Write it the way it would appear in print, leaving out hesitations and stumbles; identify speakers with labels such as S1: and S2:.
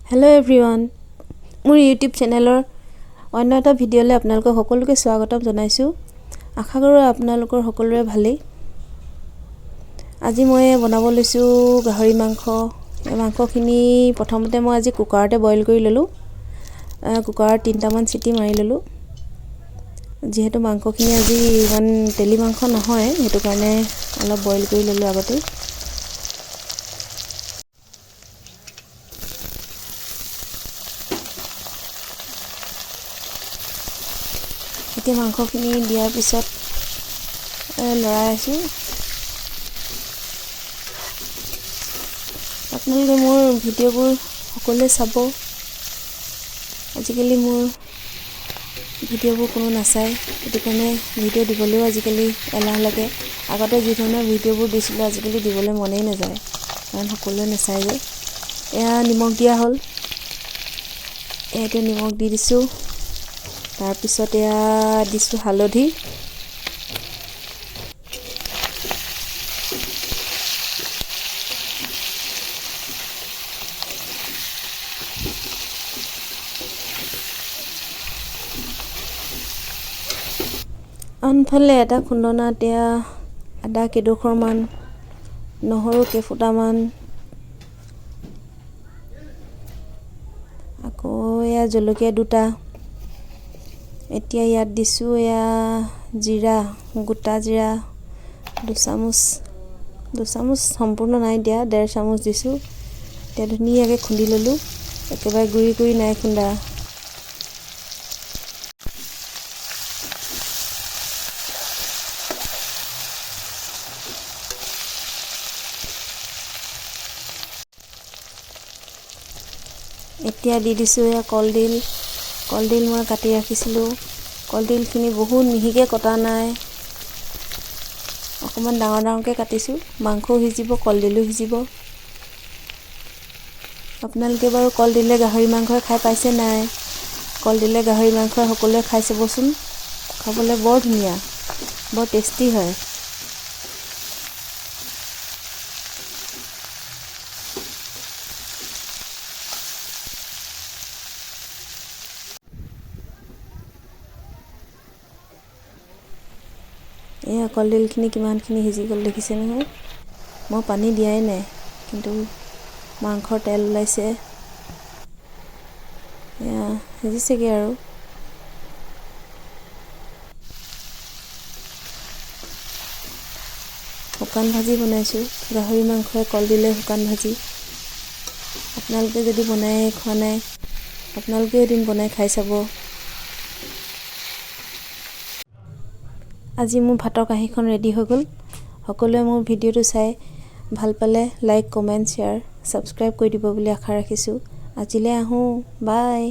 S1: Hello everyone मोर YouTube चैनेलर अन्य এটা ভিডিঅ'লে আপোনালোকক সকলোকে স্বাগতম জনাইছো। আশা কৰো আপোনালোকৰ সকলোৰে ভালেই। আজি মই বনাব লৈছো গাহৰি মাংস। এই মাংসখিনি প্ৰথমতে মই আজি কুকাৰতে বইল কৰি ললো। কুকাৰত 3টা মান চিটি মাৰি ললো। যেহেতু মাংসখিনি আজি ইমান তেলি মাংস নহয়, হেতু কাৰণে অলপ বইল কৰি ললো আগতে। এতিয়া মাংসখিনি দিয়াৰ পিছত লৰাই আছো। আপোনালোকে মোৰ ভিডিঅ'বোৰ সকলোৱে চাব। আজিকালি মোৰ ভিডিঅ'বোৰ কোনো নাচায়, এটো কাৰণে ভিডিঅ' দিবলৈও আজিকালি এলাহ লাগে। আগতে যি ধৰণৰ ভিডিঅ'বোৰ দিছিল আজিকালি দিবলৈ মনেই নাযায়, কাৰণ সকলোৱে নাচায় যে। এয়া নিমখ দিয়া হ'ল, এতে নিমখ দি দিছো। তাৰ পিছত এয়া দিছো হালধি, আনফালে এটা খুন্দনাত এয়া আদা কেইডোখৰমান, নহৰু কেইফুটামান, আকৌ এয়া জলকীয়া দুটা। এতিয়া ইয়াত দিছো এয়া জিৰা, গোটা জিৰা 2 চামুচ সম্পূৰ্ণ নাই দিয়া, 1.5 চামুচ দিছো। এতিয়া ধুনীয়াকৈ খুন্দি ললো, একেবাৰে গুৰি কৰি নাই খুন্দা। এতিয়া দি দিছো এয়া কলডিল মই কাটি ৰাখিছিলো। কলডিলখিনি বহুত মিহিকে কটা নাই, অকমান ডাঙৰকে কাটিছো। মাংসও সিজিব, কলডিলো সিজিব। আপোনালোকে বাৰু কলডিলে গাহৰি মাংস খাই পাইছে নাই? কলডিলে গাহৰি মাংস সকলোৱে খাই চাবচোন, খাবলৈ বৰ ধুনীয়া, বৰ টেষ্টি হয়। এয়া কলডিলখিনি কিমানখিনি সিজি গ'ল দেখিছে নহয়। মই পানী দিয়াই নাই, কিন্তু মাংসৰ তেল ওলাইছে। এয়া সিজিছেগে আৰু। শুকান ভাজি বনাইছো, গাহৰি মাংসই কলডিলে শুকান ভাজি। আপোনালোকে যদি বনাই খোৱা নাই, আপোনালোকে এদিন বনাই খাই চাব। আজি মোৰ ভাতৰ কাঁহীখন ৰেডি হৈ গ'ল। সকলোৱে মোৰ ভিডিঅ'টো চাই ভাল পালে লাইক, কমেণ্ট, শ্বেয়াৰ, ছাবস্ক্ৰাইব কৰি দিব বুলি আশা ৰাখিছোঁ। আজিলৈ আহোঁ, বাই।